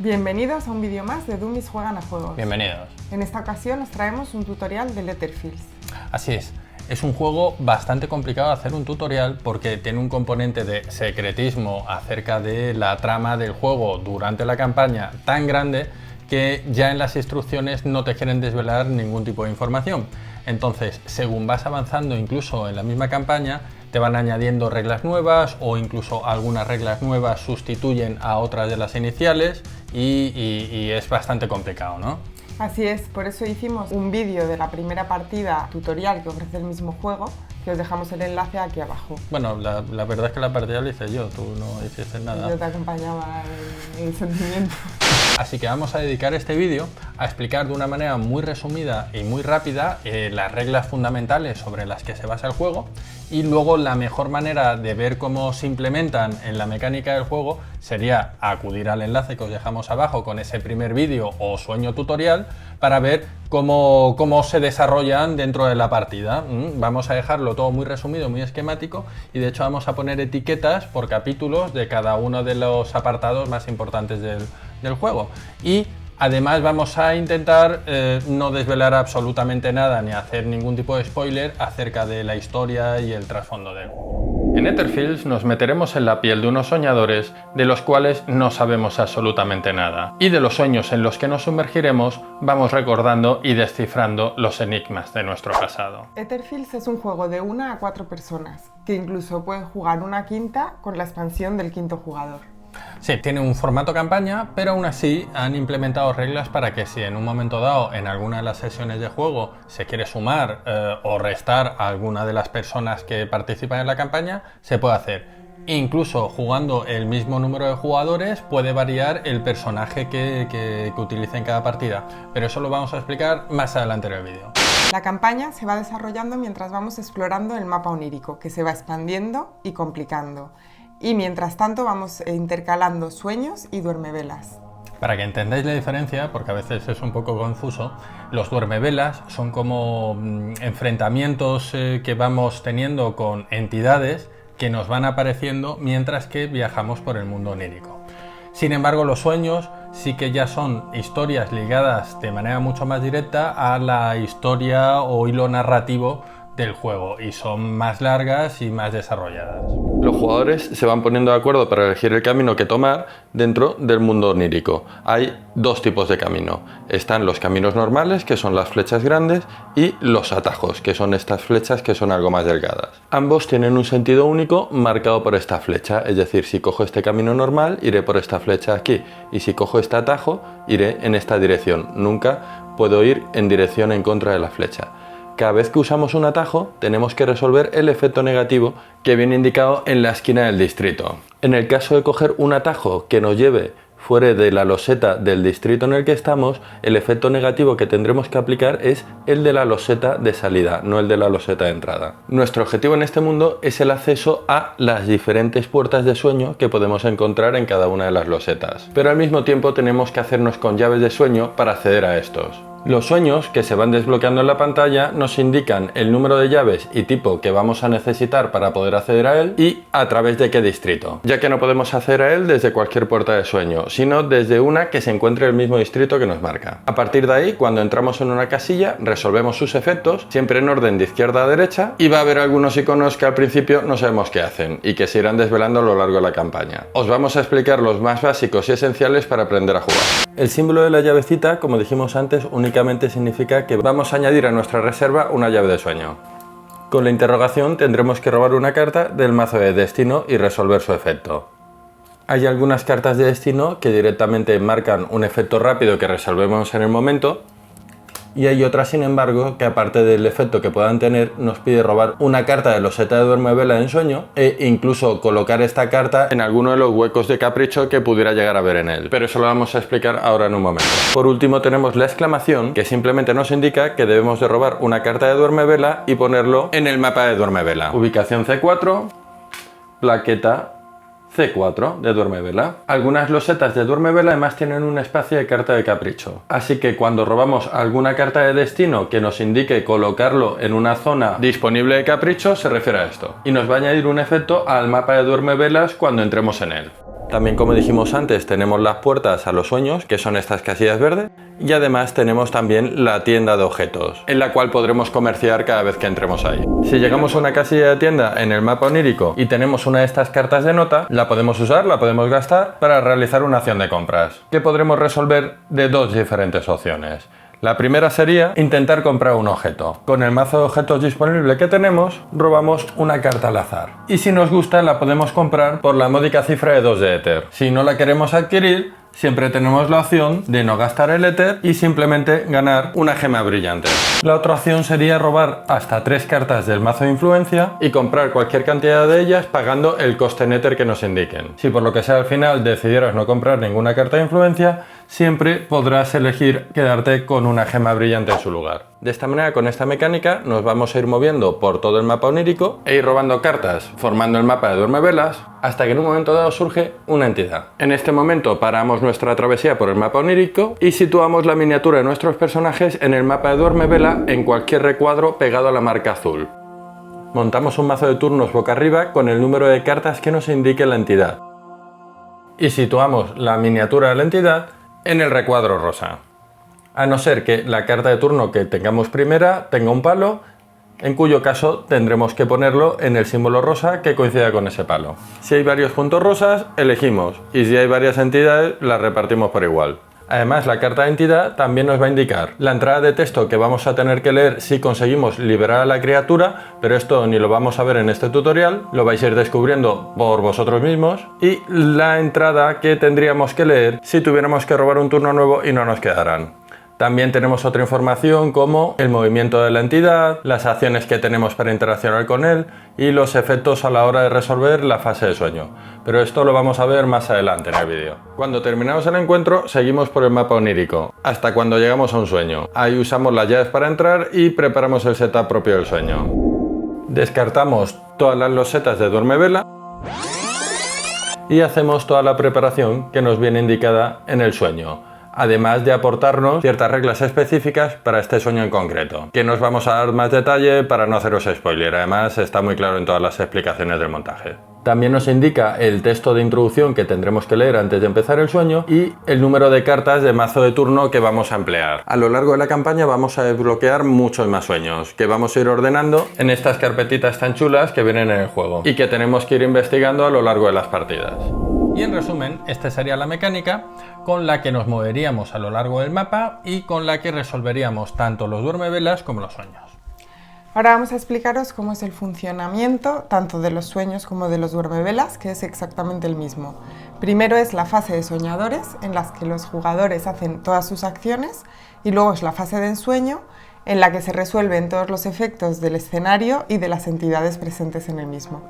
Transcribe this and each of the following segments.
Bienvenidos a un vídeo más de Dummies Juegan a Juegos. Bienvenidos. En esta ocasión os traemos un tutorial de Letterfields. Así es un juego bastante complicado de hacer un tutorial porque tiene un componente de secretismo acerca de la trama del juego durante la campaña tan grande que ya en las instrucciones no te quieren desvelar ningún tipo de información. Entonces, según vas avanzando incluso en la misma campaña, te van añadiendo reglas nuevas o incluso algunas reglas nuevas sustituyen a otras de las iniciales y es bastante complicado, ¿no? Así es, por eso hicimos un vídeo de la primera partida tutorial que ofrece el mismo juego, que os dejamos el enlace aquí abajo. Bueno, la verdad es que la partida la hice yo, tú no hiciste nada. Yo te acompañaba en el sentimiento. Así que vamos a dedicar este vídeo a explicar de una manera muy resumida y muy rápida las reglas fundamentales sobre las que se basa el juego, y luego la mejor manera de ver cómo se implementan en la mecánica del juego sería acudir al enlace que os dejamos abajo con ese primer vídeo o sueño tutorial para ver cómo se desarrollan dentro de la partida. Vamos a dejarlo todo muy resumido, muy esquemático, y de hecho vamos a poner etiquetas por capítulos de cada uno de los apartados más importantes del juego. Y además vamos a intentar no desvelar absolutamente nada ni hacer ningún tipo de spoiler acerca de la historia y el trasfondo del juego. En Letterfields nos meteremos en la piel de unos soñadores de los cuales no sabemos absolutamente nada, y de los sueños en los que nos sumergiremos vamos recordando y descifrando los enigmas de nuestro pasado. Letterfields es un juego de 1 a 4 personas, que incluso pueden jugar una quinta con la expansión del quinto jugador. Sí, tiene un formato campaña, pero aún así han implementado reglas para que si en un momento dado en alguna de las sesiones de juego se quiere sumar o restar a alguna de las personas que participan en la campaña, se puede hacer. Incluso jugando el mismo número de jugadores puede variar el personaje que utilice en cada partida, pero eso lo vamos a explicar más adelante en el vídeo. La campaña se va desarrollando mientras vamos explorando el mapa onírico, que se va expandiendo y complicando. Y mientras tanto vamos intercalando sueños y duermevelas. Para que entendáis la diferencia, porque a veces es un poco confuso, los duermevelas son como enfrentamientos que vamos teniendo con entidades que nos van apareciendo mientras que viajamos por el mundo onírico. Sin embargo, los sueños sí que ya son historias ligadas de manera mucho más directa a la historia o hilo narrativo del juego, y son más largas y más desarrolladas. Los jugadores se van poniendo de acuerdo para elegir el camino que tomar dentro del mundo onírico. Hay dos tipos de camino. Están los caminos normales, que son las flechas grandes, y los atajos, que son estas flechas que son algo más delgadas. Ambos tienen un sentido único marcado por esta flecha, es decir, si cojo este camino normal, iré por esta flecha aquí, y si cojo este atajo, iré en esta dirección. Nunca puedo ir en dirección en contra de la flecha. Cada vez que usamos un atajo, tenemos que resolver el efecto negativo que viene indicado en la esquina del distrito. En el caso de coger un atajo que nos lleve fuera de la loseta del distrito en el que estamos, el efecto negativo que tendremos que aplicar es el de la loseta de salida, no el de la loseta de entrada. Nuestro objetivo en este mundo es el acceso a las diferentes puertas de sueño que podemos encontrar en cada una de las losetas, pero al mismo tiempo tenemos que hacernos con llaves de sueño para acceder a estos. Los sueños que se van desbloqueando en la pantalla nos indican el número de llaves y tipo que vamos a necesitar para poder acceder a él y a través de qué distrito, ya que no podemos acceder a él desde cualquier puerta de sueño, sino desde una que se encuentre en el mismo distrito que nos marca. A partir de ahí, cuando entramos en una casilla, resolvemos sus efectos, siempre en orden de izquierda a derecha, y va a haber algunos iconos que al principio no sabemos qué hacen y que se irán desvelando a lo largo de la campaña. Os vamos a explicar los más básicos y esenciales para aprender a jugar. El símbolo de la llavecita, como dijimos antes, únicamente significa que vamos a añadir a nuestra reserva una llave de sueño. Con la interrogación tendremos que robar una carta del mazo de destino y resolver su efecto. Hay algunas cartas de destino que directamente marcan un efecto rápido que resolvemos en el momento, y hay otras, sin embargo, que aparte del efecto que puedan tener, nos pide robar una carta de loseta de duermevela en sueño e incluso colocar esta carta en alguno de los huecos de capricho que pudiera llegar a ver en él. Pero eso lo vamos a explicar ahora en un momento. Por último tenemos la exclamación, que simplemente nos indica que debemos de robar una carta de duermevela y ponerlo en el mapa de duermevela. Ubicación C4, plaqueta C4 de duermevela. Algunas losetas de duermevela además tienen un espacio de carta de capricho, así que cuando robamos alguna carta de destino que nos indique colocarlo en una zona disponible de capricho, se refiere a esto, y nos va a añadir un efecto al mapa de duermevelas cuando entremos en él. También, como dijimos antes, tenemos las puertas a los sueños, que son estas casillas verdes, y además tenemos también la tienda de objetos, en la cual podremos comerciar cada vez que entremos ahí. Si llegamos a una casilla de tienda en el mapa onírico y tenemos una de estas cartas de nota, la podemos usar, la podemos gastar para realizar una acción de compras, que podremos resolver de dos diferentes opciones. La primera sería intentar comprar un objeto. Con el mazo de objetos disponible que tenemos, robamos una carta al azar. Y si nos gusta, la podemos comprar por la módica cifra de 2 de éter. Si no la queremos adquirir, siempre tenemos la opción de no gastar el éter y simplemente ganar una gema brillante. La otra opción sería robar hasta 3 cartas del mazo de influencia y comprar cualquier cantidad de ellas pagando el coste en éter que nos indiquen. Si por lo que sea al final decidieras no comprar ninguna carta de influencia, siempre podrás elegir quedarte con una gema brillante en su lugar. De esta manera, con esta mecánica, nos vamos a ir moviendo por todo el mapa onírico e ir robando cartas, formando el mapa de duermevelas, hasta que en un momento dado surge una entidad. En este momento paramos nuestra travesía por el mapa onírico y situamos la miniatura de nuestros personajes en el mapa de duermevela en cualquier recuadro pegado a la marca azul. Montamos un mazo de turnos boca arriba con el número de cartas que nos indique la entidad. Y situamos la miniatura de la entidad en el recuadro rosa. A no ser que la carta de turno que tengamos primera tenga un palo, en cuyo caso tendremos que ponerlo en el símbolo rosa que coincida con ese palo. Si hay varios puntos rosas, elegimos, y si hay varias entidades, las repartimos por igual. Además, la carta de entidad también nos va a indicar la entrada de texto que vamos a tener que leer si conseguimos liberar a la criatura, pero esto ni lo vamos a ver en este tutorial, lo vais a ir descubriendo por vosotros mismos, y la entrada que tendríamos que leer si tuviéramos que robar un turno nuevo y no nos quedaran. También tenemos otra información como el movimiento de la entidad, las acciones que tenemos para interaccionar con él y los efectos a la hora de resolver la fase de sueño. Pero esto lo vamos a ver más adelante en el vídeo. Cuando terminamos el encuentro, seguimos por el mapa onírico, hasta cuando llegamos a un sueño. Ahí usamos las llaves para entrar y preparamos el setup propio del sueño. Descartamos todas las losetas de duermevela y hacemos toda la preparación que nos viene indicada en el sueño, además de aportarnos ciertas reglas específicas para este sueño en concreto, que nos vamos a dar más detalle para no haceros spoiler, además está muy claro en todas las explicaciones del montaje. También nos indica el texto de introducción que tendremos que leer antes de empezar el sueño y el número de cartas de mazo de turno que vamos a emplear. A lo largo de la campaña vamos a desbloquear muchos más sueños, que vamos a ir ordenando en estas carpetitas tan chulas que vienen en el juego y que tenemos que ir investigando a lo largo de las partidas. Y en resumen, esta sería la mecánica con la que nos moveríamos a lo largo del mapa y con la que resolveríamos tanto los duermevelas como los sueños. Ahora vamos a explicaros cómo es el funcionamiento tanto de los sueños como de los duermevelas, que es exactamente el mismo. Primero es la fase de soñadores, en la que los jugadores hacen todas sus acciones, y luego es la fase de ensueño, en la que se resuelven todos los efectos del escenario y de las entidades presentes en el mismo.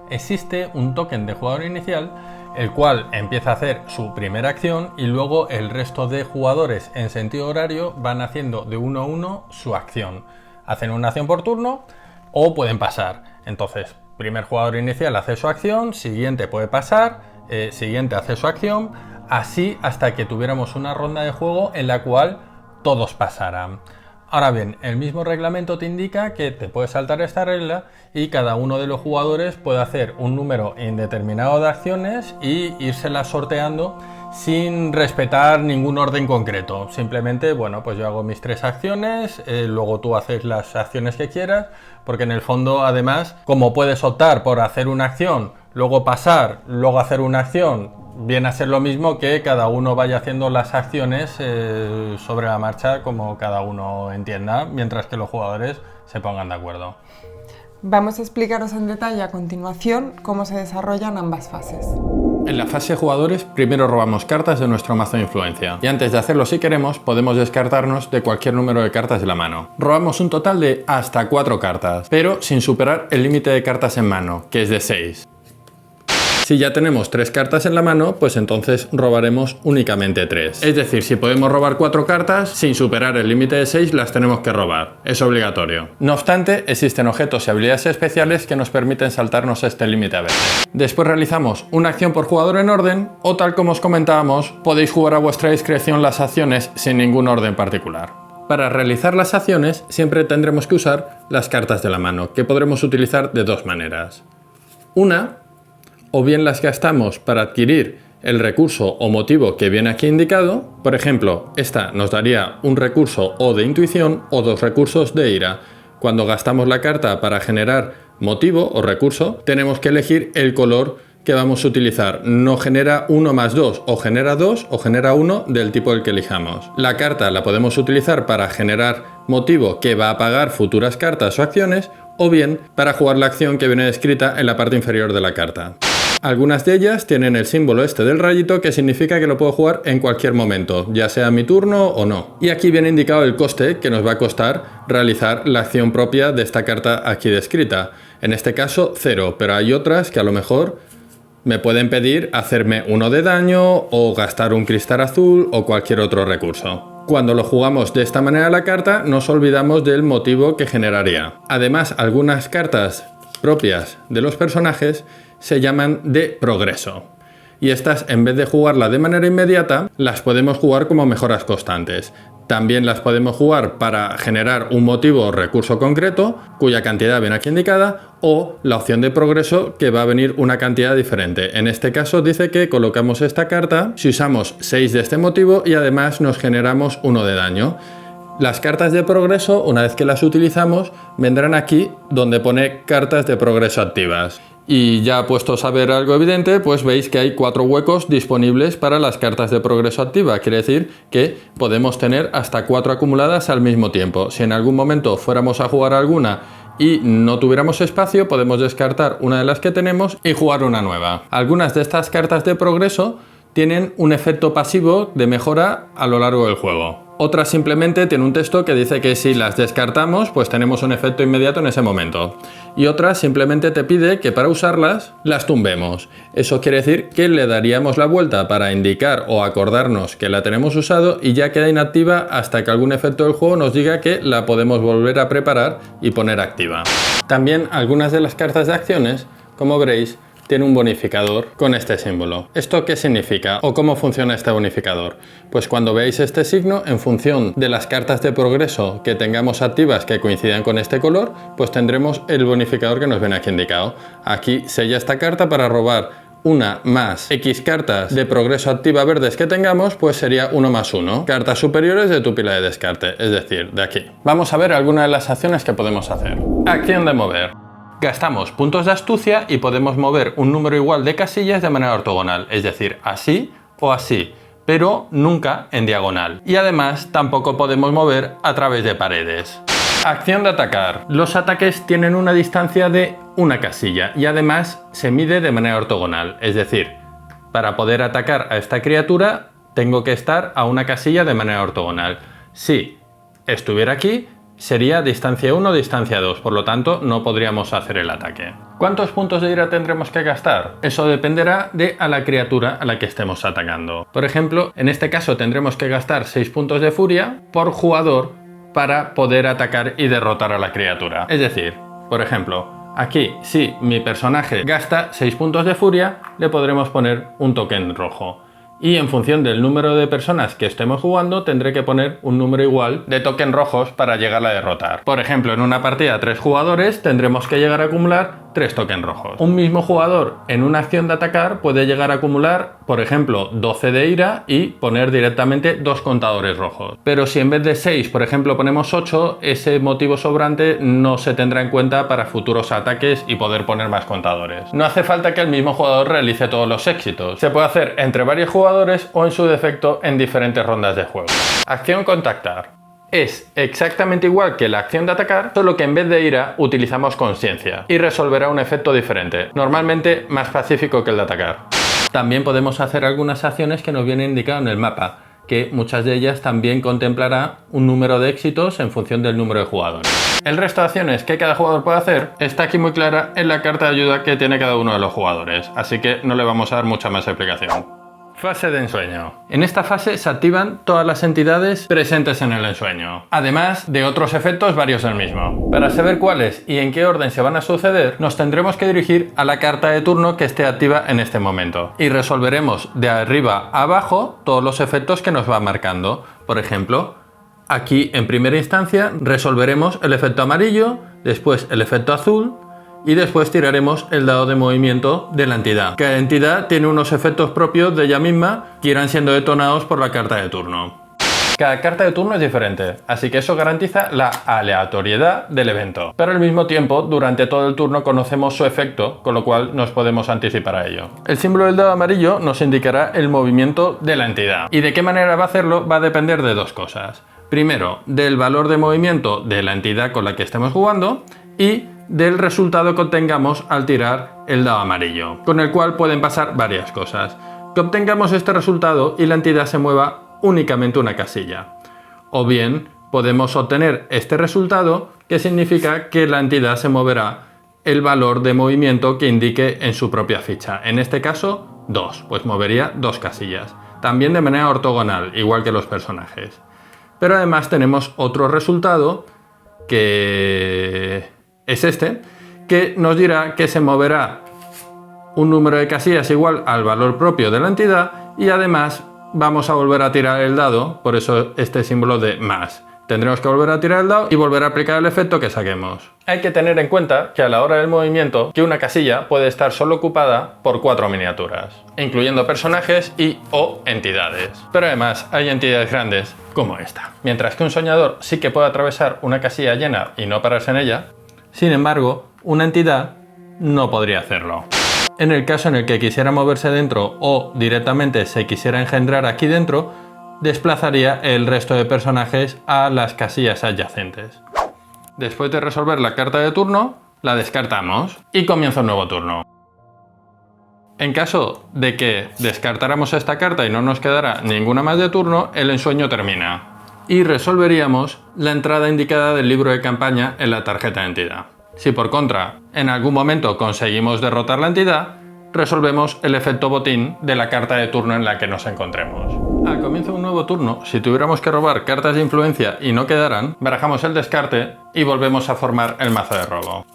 Existe un token de jugador inicial, el cual empieza a hacer su primera acción y luego el resto de jugadores en sentido horario van haciendo de uno a uno su acción. Hacen una acción por turno o pueden pasar. Entonces, primer jugador inicial hace su acción, siguiente puede pasar, siguiente hace su acción, así hasta que tuviéramos una ronda de juego en la cual todos pasaran. Ahora bien, el mismo reglamento te indica que te puedes saltar esta regla y cada uno de los jugadores puede hacer un número indeterminado de acciones y írselas sorteando sin respetar ningún orden concreto. Simplemente, bueno, pues yo hago mis 3 acciones, luego tú haces las acciones que quieras, porque en el fondo, además, como puedes optar por hacer una acción, luego pasar, luego hacer una acción, viene a ser lo mismo que cada uno vaya haciendo las acciones sobre la marcha como cada uno entienda, mientras que los jugadores se pongan de acuerdo. Vamos a explicaros en detalle a continuación cómo se desarrollan ambas fases. En la fase de jugadores, primero robamos cartas de nuestro mazo de influencia, y antes de hacerlo, si queremos, podemos descartarnos de cualquier número de cartas de la mano. Robamos un total de hasta 4 cartas, pero sin superar el límite de cartas en mano, que es de 6. Si ya tenemos 3 cartas en la mano, pues entonces robaremos únicamente 3. Es decir, si podemos robar 4 cartas, sin superar el límite de 6 las tenemos que robar. Es obligatorio. No obstante, existen objetos y habilidades especiales que nos permiten saltarnos este límite a veces. Después realizamos una acción por jugador en orden, o tal como os comentábamos, podéis jugar a vuestra discreción las acciones sin ningún orden particular. Para realizar las acciones siempre tendremos que usar las cartas de la mano, que podremos utilizar de 2 maneras. Una, o bien las gastamos para adquirir el recurso o motivo que viene aquí indicado. Por ejemplo, esta nos daría un recurso o de intuición o 2 recursos de ira. Cuando gastamos la carta para generar motivo o recurso, tenemos que elegir el color que vamos a utilizar. No genera 1 más 2, o genera 2 o genera 1 del tipo del que elijamos. La carta la podemos utilizar para generar motivo que va a pagar futuras cartas o acciones, o bien para jugar la acción que viene descrita en la parte inferior de la carta. Algunas de ellas tienen el símbolo este del rayito, que significa que lo puedo jugar en cualquier momento, ya sea mi turno o no. Y aquí viene indicado el coste que nos va a costar realizar la acción propia de esta carta aquí descrita. En este caso 0, pero hay otras que a lo mejor me pueden pedir hacerme 1 de daño o gastar un cristal azul o cualquier otro recurso. Cuando lo jugamos de esta manera la carta, nos olvidamos del motivo que generaría. Además, algunas cartas propias de los personajes se llaman de progreso. Y estas, en vez de jugarla de manera inmediata, las podemos jugar como mejoras constantes. También las podemos jugar para generar un motivo o recurso concreto, cuya cantidad viene aquí indicada, o la opción de progreso, que va a venir una cantidad diferente. En este caso dice que colocamos esta carta si usamos 6 de este motivo y además nos generamos 1 de daño. Las cartas de progreso, una vez que las utilizamos, vendrán aquí donde pone cartas de progreso activas. Y ya puestos a ver algo evidente, pues veis que hay 4 huecos disponibles para las cartas de progreso activa. Quiere decir que podemos tener hasta 4 acumuladas al mismo tiempo. Si en algún momento fuéramos a jugar alguna y no tuviéramos espacio, podemos descartar una de las que tenemos y jugar una nueva. Algunas de estas cartas de progreso tienen un efecto pasivo de mejora a lo largo del juego. Otras simplemente tienen un texto que dice que si las descartamos, pues tenemos un efecto inmediato en ese momento. Y otras simplemente te pide que para usarlas, las tumbemos. Eso quiere decir que le daríamos la vuelta para indicar o acordarnos que la tenemos usado y ya queda inactiva hasta que algún efecto del juego nos diga que la podemos volver a preparar y poner activa. También algunas de las cartas de acciones, como veréis, tiene un bonificador con este símbolo. ¿Esto qué significa o cómo funciona este bonificador? Pues cuando veáis este signo, en función de las cartas de progreso que tengamos activas que coincidan con este color, pues tendremos el bonificador que nos viene aquí indicado. Aquí sella esta carta para robar una más X cartas de progreso activa verdes que tengamos, pues sería 1 más 1. Cartas superiores de tu pila de descarte, es decir, de aquí. Vamos a ver algunas de las acciones que podemos hacer. Acción de mover. Gastamos puntos de astucia y podemos mover un número igual de casillas de manera ortogonal, es decir, así o así, pero nunca en diagonal. Y además tampoco podemos mover a través de paredes. Acción de atacar. Los ataques tienen una distancia de una casilla y además se mide de manera ortogonal, es decir, para poder atacar a esta criatura tengo que estar a una casilla de manera ortogonal. Si estuviera aquí, sería distancia 1 o distancia 2, por lo tanto no podríamos hacer el ataque. ¿Cuántos puntos de ira tendremos que gastar? Eso dependerá de a la criatura a la que estemos atacando. Por ejemplo, en este caso tendremos que gastar 6 puntos de furia por jugador para poder atacar y derrotar a la criatura. Es decir, por ejemplo, aquí si mi personaje gasta 6 puntos de furia, le podremos poner un token rojo. Y en función del número de personas que estemos jugando, tendré que poner un número igual de tokens rojos para llegar a derrotar. Por ejemplo, en una partida 3 jugadores tendremos que llegar a acumular 3 tokens rojos. Un mismo jugador en una acción de atacar puede llegar a acumular, por ejemplo, 12 de ira y poner directamente 2 contadores rojos. Pero si en vez de 6, por ejemplo, ponemos 8, ese motivo sobrante no se tendrá en cuenta para futuros ataques y poder poner más contadores. No hace falta que el mismo jugador realice todos los éxitos. Se puede hacer entre varios jugadores o en su defecto en diferentes rondas de juego. Acción contactar. Es exactamente igual que la acción de atacar, solo que en vez de ira utilizamos conciencia y resolverá un efecto diferente, normalmente más pacífico que el de atacar. También podemos hacer algunas acciones que nos vienen indicado en el mapa, que muchas de ellas también contemplará un número de éxitos en función del número de jugadores. El resto de acciones que cada jugador puede hacer está aquí muy clara en la carta de ayuda que tiene cada uno de los jugadores, así que no le vamos a dar mucha más explicación. Fase de ensueño. En esta fase se activan todas las entidades presentes en el ensueño, además de otros efectos varios del mismo. Para saber cuáles y en qué orden se van a suceder, nos tendremos que dirigir a la carta de turno que esté activa en este momento y resolveremos de arriba a abajo todos los efectos que nos va marcando. Por ejemplo, aquí en primera instancia resolveremos el efecto amarillo, después el efecto azul y después tiraremos el dado de movimiento de la entidad. Cada entidad tiene unos efectos propios de ella misma que irán siendo detonados por la carta de turno. Cada carta de turno es diferente, así que eso garantiza la aleatoriedad del evento. Pero al mismo tiempo, durante todo el turno conocemos su efecto, con lo cual nos podemos anticipar a ello. El símbolo del dado amarillo nos indicará el movimiento de la entidad. Y de qué manera va a hacerlo va a depender de dos cosas. Primero, del valor de movimiento de la entidad con la que estemos jugando y del resultado que obtengamos al tirar el dado amarillo, con el cual pueden pasar varias cosas. Que obtengamos este resultado y la entidad se mueva únicamente una casilla. O bien podemos obtener este resultado, que significa que la entidad se moverá el valor de movimiento que indique en su propia ficha. En este caso, 2, pues movería 2 casillas. También de manera ortogonal, igual que los personajes. Pero además tenemos otro resultado, que es este, que nos dirá que se moverá un número de casillas igual al valor propio de la entidad y además vamos a volver a tirar el dado, por eso este símbolo de más. Tendremos que volver a tirar el dado y volver a aplicar el efecto que saquemos. Hay que tener en cuenta que a la hora del movimiento, que una casilla puede estar solo ocupada por 4 miniaturas, incluyendo personajes y o entidades. Pero además hay entidades grandes como esta. Mientras que un soñador sí que puede atravesar una casilla llena y no pararse en ella, sin embargo, una entidad no podría hacerlo. En el caso en el que quisiera moverse dentro o directamente se quisiera engendrar aquí dentro, desplazaría el resto de personajes a las casillas adyacentes. Después de resolver la carta de turno, la descartamos y comienza un nuevo turno. En caso de que descartáramos esta carta y no nos quedara ninguna más de turno, el ensueño termina y resolveríamos la entrada indicada del libro de campaña en la tarjeta de entidad. Si por contra, en algún momento conseguimos derrotar la entidad, resolvemos el efecto botín de la carta de turno en la que nos encontremos. Al comienzo de un nuevo turno, si tuviéramos que robar cartas de influencia y no quedaran, barajamos el descarte y volvemos a formar el mazo de robo.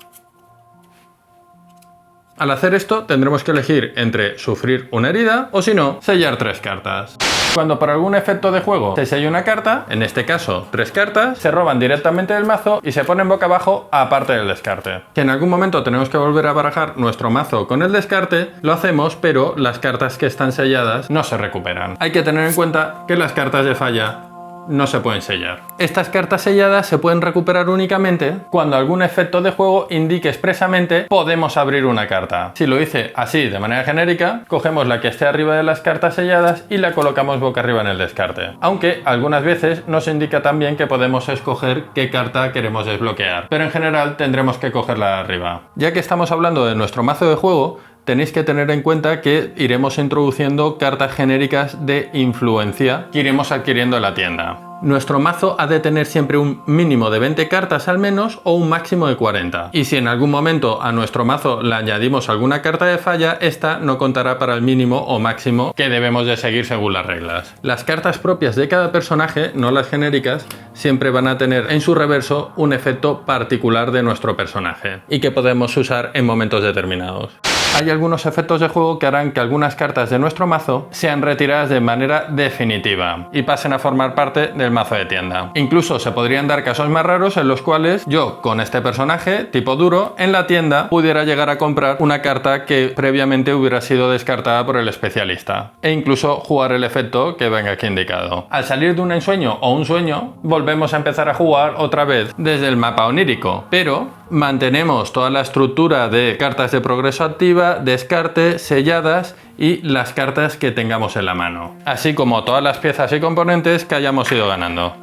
Al hacer esto, tendremos que elegir entre sufrir una herida o, si no, sellar 3 cartas. Cuando por algún efecto de juego se sella una carta, en este caso 3 cartas, se roban directamente del mazo y se ponen boca abajo aparte del descarte. Si en algún momento tenemos que volver a barajar nuestro mazo con el descarte, lo hacemos, pero las cartas que están selladas no se recuperan. Hay que tener en cuenta que las cartas de falla no se pueden sellar. Estas cartas selladas se pueden recuperar únicamente cuando algún efecto de juego indique expresamente podemos abrir una carta. Si lo hice así de manera genérica, cogemos la que esté arriba de las cartas selladas y la colocamos boca arriba en el descarte. Aunque algunas veces nos indica también que podemos escoger qué carta queremos desbloquear, pero en general tendremos que cogerla de arriba. Ya que estamos hablando de nuestro mazo de juego, tenéis que tener en cuenta que iremos introduciendo cartas genéricas de influencia que iremos adquiriendo en la tienda. Nuestro mazo ha de tener siempre un mínimo de 20 cartas al menos o un máximo de 40. Y si en algún momento a nuestro mazo le añadimos alguna carta de falla, esta no contará para el mínimo o máximo que debemos de seguir según las reglas. Las cartas propias de cada personaje, no las genéricas, siempre van a tener en su reverso un efecto particular de nuestro personaje y que podemos usar en momentos determinados. Hay algunos efectos de juego que harán que algunas cartas de nuestro mazo sean retiradas de manera definitiva y pasen a formar parte del mazo de tienda. Incluso se podrían dar casos más raros en los cuales yo, con este personaje tipo duro, en la tienda pudiera llegar a comprar una carta que previamente hubiera sido descartada por el especialista e incluso jugar el efecto que venga aquí indicado. Al salir de un ensueño o un sueño, volvemos a empezar a jugar otra vez desde el mapa onírico, pero mantenemos toda la estructura de cartas de progreso activa, descarte, selladas y las cartas que tengamos en la mano, así como todas las piezas y componentes que hayamos ido ganando.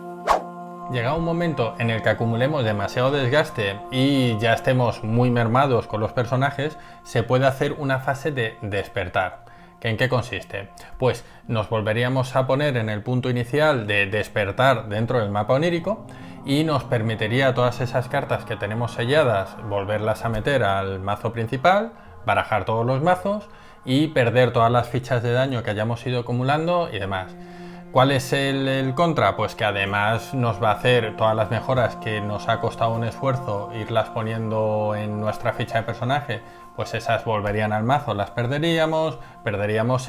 Llegado un momento en el que acumulemos demasiado desgaste y ya estemos muy mermados con los personajes, se puede hacer una fase de despertar. ¿En qué consiste? Pues nos volveríamos a poner en el punto inicial de despertar dentro del mapa onírico y nos permitiría todas esas cartas que tenemos selladas volverlas a meter al mazo principal, barajar todos los mazos y perder todas las fichas de daño que hayamos ido acumulando y demás. ¿Cuál es el contra? Pues que además nos va a hacer todas las mejoras que nos ha costado un esfuerzo irlas poniendo en nuestra ficha de personaje, pues esas volverían al mazo, las perderíamos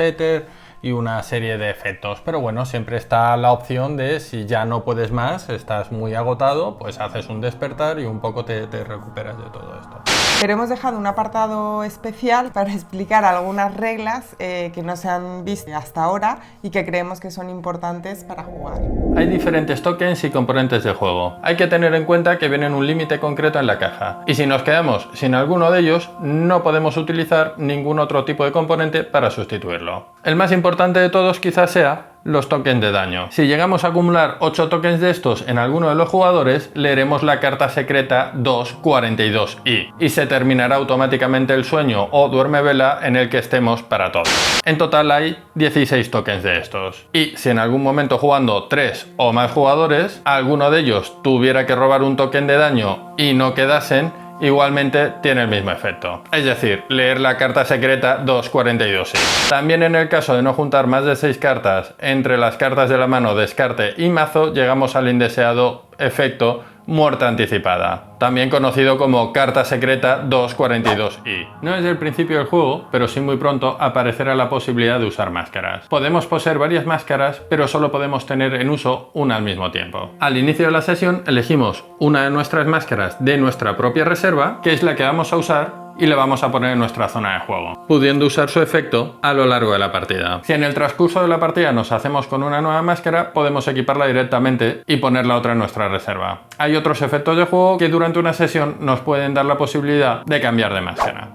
éter y una serie de efectos. Pero bueno, siempre está la opción de si ya no puedes más, estás muy agotado, pues haces un despertar y un poco te recuperas de todo esto. Pero hemos dejado un apartado especial para explicar algunas reglas que no se han visto hasta ahora y que creemos que son importantes para jugar. Hay diferentes tokens y componentes de juego. Hay que tener en cuenta que vienen un límite concreto en la caja. Y si nos quedamos sin alguno de ellos, no podemos utilizar ningún otro tipo de componente para sustituirlo. El más importante de todos quizás sea los tokens de daño. Si llegamos a acumular 8 tokens de estos en alguno de los jugadores, leeremos la carta secreta 242i y se terminará automáticamente el sueño o duerme vela en el que estemos para todos. En total hay 16 tokens de estos. Y si en algún momento jugando 3 o más jugadores, alguno de ellos tuviera que robar un token de daño y no quedasen, igualmente tiene el mismo efecto, es decir, leer la carta secreta 242i. También en el caso de no juntar más de 6 cartas entre las cartas de la mano, descarte y mazo, llegamos al indeseado efecto muerte anticipada, también conocido como carta secreta 242i. No desde el principio del juego, pero sí muy pronto aparecerá la posibilidad de usar máscaras. Podemos poseer varias máscaras, pero solo podemos tener en uso una al mismo tiempo. Al inicio de la sesión elegimos una de nuestras máscaras de nuestra propia reserva, que es la que vamos a usar, y le vamos a poner en nuestra zona de juego, pudiendo usar su efecto a lo largo de la partida. Si en el transcurso de la partida nos hacemos con una nueva máscara, podemos equiparla directamente y poner la otra en nuestra reserva. Hay otros efectos de juego que durante una sesión nos pueden dar la posibilidad de cambiar de máscara.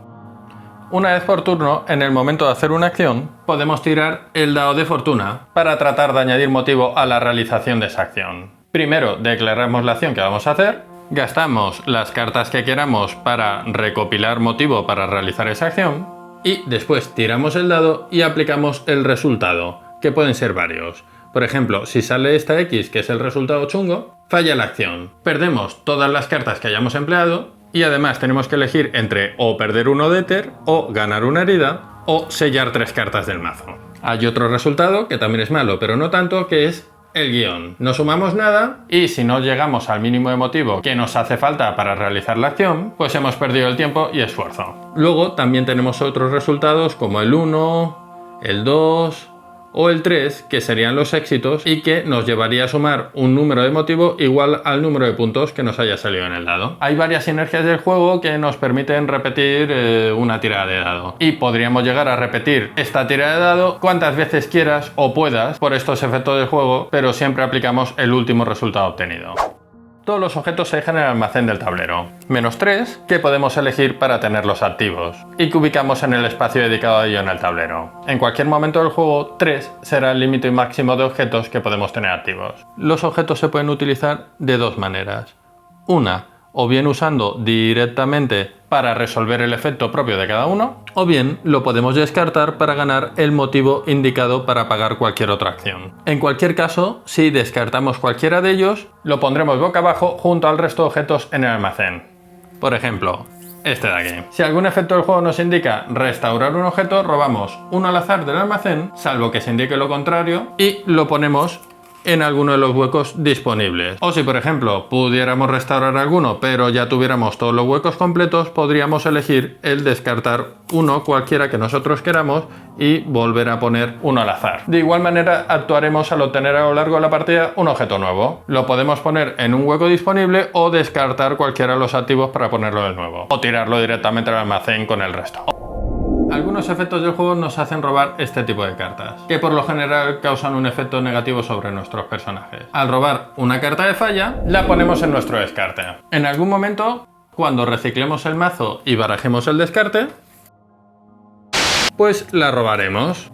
Una vez por turno, en el momento de hacer una acción, podemos tirar el dado de fortuna para tratar de añadir motivo a la realización de esa acción. Primero declaramos la acción que vamos a hacer, gastamos las cartas que queramos para recopilar motivo para realizar esa acción y después tiramos el dado y aplicamos el resultado, que pueden ser varios. Por ejemplo, si sale esta X, que es el resultado chungo, falla la acción. Perdemos todas las cartas que hayamos empleado y además tenemos que elegir entre o perder uno de éter, o ganar una herida, o sellar 3 cartas del mazo. Hay otro resultado, que también es malo, pero no tanto, que es el guión. No sumamos nada y si no llegamos al mínimo de motivo que nos hace falta para realizar la acción, pues hemos perdido el tiempo y esfuerzo. Luego también tenemos otros resultados como el 1, el 2 o el 3, que serían los éxitos y que nos llevaría a sumar un número de motivo igual al número de puntos que nos haya salido en el dado. Hay varias sinergias del juego que nos permiten repetir una tirada de dado y podríamos llegar a repetir esta tirada de dado cuantas veces quieras o puedas por estos efectos del juego, pero siempre aplicamos el último resultado obtenido. Todos los objetos se dejan en el almacén del tablero, menos 3 que podemos elegir para tenerlos activos y que ubicamos en el espacio dedicado a ello en el tablero. En cualquier momento del juego, 3 será el límite máximo de objetos que podemos tener activos. Los objetos se pueden utilizar de dos maneras. Una, o bien usando directamente para resolver el efecto propio de cada uno, o bien lo podemos descartar para ganar el motivo indicado para pagar cualquier otra acción. En cualquier caso, si descartamos cualquiera de ellos, lo pondremos boca abajo junto al resto de objetos en el almacén. Por ejemplo, este de aquí. Si algún efecto del juego nos indica restaurar un objeto, robamos uno al azar del almacén, salvo que se indique lo contrario, y lo ponemos en alguno de los huecos disponibles. O si por ejemplo pudiéramos restaurar alguno pero ya tuviéramos todos los huecos completos, podríamos elegir el descartar uno cualquiera que nosotros queramos y volver a poner uno al azar. De igual manera actuaremos al obtener a lo largo de la partida un objeto nuevo. Lo podemos poner en un hueco disponible o descartar cualquiera de los activos para ponerlo de nuevo, o tirarlo directamente al almacén con el resto. Algunos efectos del juego nos hacen robar este tipo de cartas, que por lo general causan un efecto negativo sobre nuestros personajes. Al robar una carta de falla, la ponemos en nuestro descarte. En algún momento, cuando reciclemos el mazo y barajemos el descarte, pues la robaremos.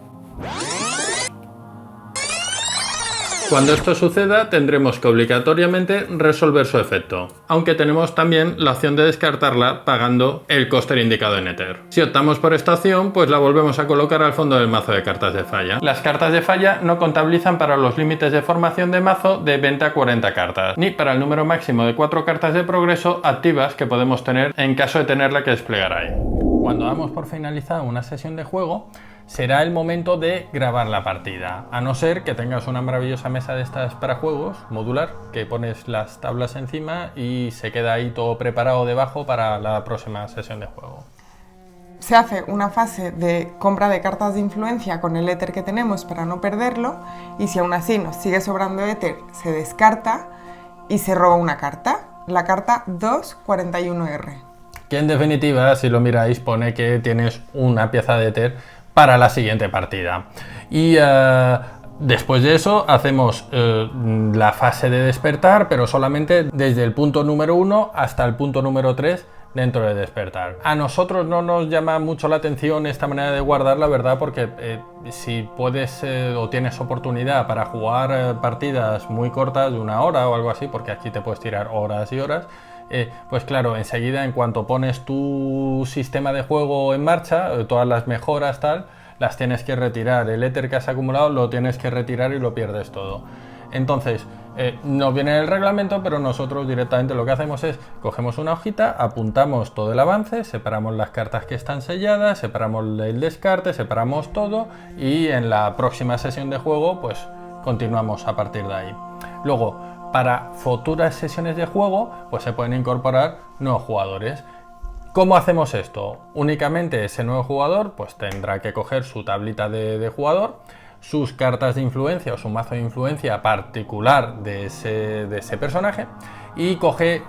Cuando esto suceda, tendremos que obligatoriamente resolver su efecto, aunque tenemos también la opción de descartarla pagando el coste indicado en éter. Si optamos por esta opción, pues la volvemos a colocar al fondo del mazo de cartas de falla. Las cartas de falla no contabilizan para los límites de formación de mazo de 20 a 40 cartas, ni para el número máximo de 4 cartas de progreso activas que podemos tener en caso de tenerla que desplegar ahí. Cuando damos por finalizada una sesión de juego, será el momento de grabar la partida, a no ser que tengas una maravillosa mesa de estas para juegos, modular, que pones las tablas encima y se queda ahí todo preparado debajo para la próxima sesión de juego. Se hace una fase de compra de cartas de influencia con el éter que tenemos para no perderlo, y si aún así nos sigue sobrando éter, se descarta y se roba una carta, la carta 241R. que en definitiva, si lo miráis, pone que tienes una pieza de éter para la siguiente partida. Y después de eso hacemos la fase de despertar, pero solamente desde el punto número 1 hasta el punto número 3 dentro de despertar. A nosotros no nos llama mucho la atención esta manera de guardar, la verdad, porque si puedes o tienes oportunidad para jugar partidas muy cortas de 1 hora o algo así, porque aquí te puedes tirar horas y horas, pues claro, enseguida en cuanto pones tu sistema de juego en marcha, todas las mejoras tal, las tienes que retirar. El éter que has acumulado lo tienes que retirar y lo pierdes todo. Entonces, no viene en el reglamento, pero nosotros directamente lo que hacemos es cogemos una hojita, apuntamos todo el avance, separamos las cartas que están selladas, separamos el descarte, separamos todo y en la próxima sesión de juego pues continuamos a partir de ahí. Luego, para futuras sesiones de juego pues se pueden incorporar nuevos jugadores. ¿Cómo hacemos esto? Únicamente ese nuevo jugador pues tendrá que coger su tablita de jugador, sus cartas de influencia o su mazo de influencia particular de ese personaje y coge,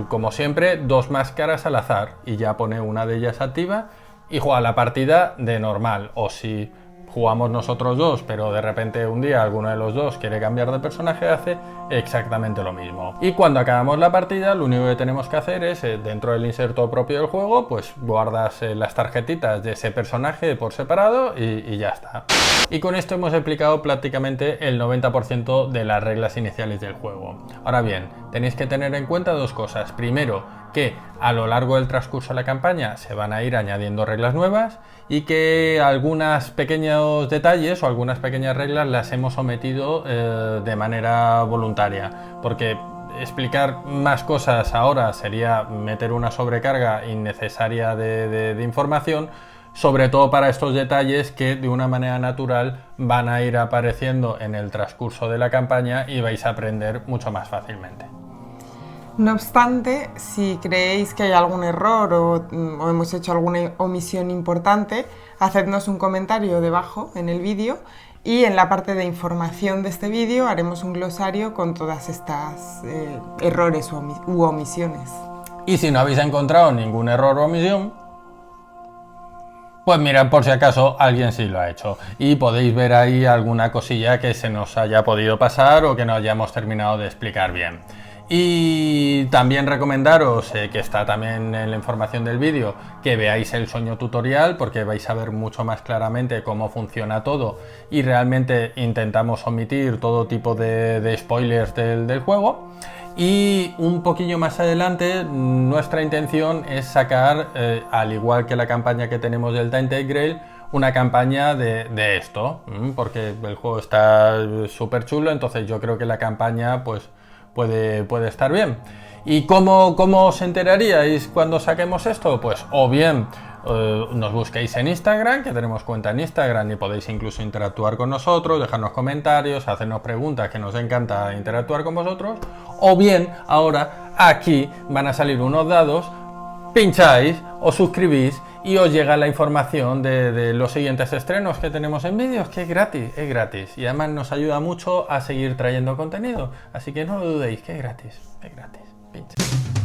como siempre, 2 máscaras al azar y ya pone una de ellas activa y juega la partida de normal. O si jugamos nosotros dos, pero de repente un día alguno de los dos quiere cambiar de personaje, hace exactamente lo mismo. Y cuando acabamos la partida, lo único que tenemos que hacer es, dentro del inserto propio del juego, pues guardas las tarjetitas de ese personaje por separado y ya está. Y con esto hemos explicado prácticamente el 90% de las reglas iniciales del juego. Ahora bien, tenéis que tener en cuenta 2 cosas. Primero, que a lo largo del transcurso de la campaña se van a ir añadiendo reglas nuevas y que algunos pequeños detalles o algunas pequeñas reglas las hemos omitido de manera voluntaria, porque explicar más cosas ahora sería meter una sobrecarga innecesaria de información, sobre todo para estos detalles que de una manera natural van a ir apareciendo en el transcurso de la campaña y vais a aprender mucho más fácilmente. No obstante, si creéis que hay algún error o hemos hecho alguna omisión importante, hacednos un comentario debajo en el vídeo y en la parte de información de este vídeo haremos un glosario con todas estas errores u omisiones. Y si no habéis encontrado ningún error o omisión, pues mirad por si acaso alguien sí lo ha hecho y podéis ver ahí alguna cosilla que se nos haya podido pasar o que no hayamos terminado de explicar bien. Y también recomendaros, que está también en la información del vídeo, que veáis el sueño tutorial porque vais a ver mucho más claramente cómo funciona todo y realmente intentamos omitir todo tipo de spoilers del juego. Y un poquillo más adelante nuestra intención es sacar, al igual que la campaña que tenemos del Tainted Grail, una campaña de esto, porque el juego está súper chulo, entonces yo creo que la campaña pues puede estar bien. ¿Y cómo os enteraríais cuando saquemos esto? Pues o bien nos busquéis en Instagram, que tenemos cuenta en Instagram y podéis incluso interactuar con nosotros, dejarnos comentarios, hacernos preguntas, que nos encanta interactuar con vosotros, o bien ahora aquí van a salir unos dados, pincháis, os suscribís y os llega la información de los siguientes estrenos que tenemos en vídeos, que es gratis y además nos ayuda mucho a seguir trayendo contenido, así que no lo dudéis, que es gratis, pincháis.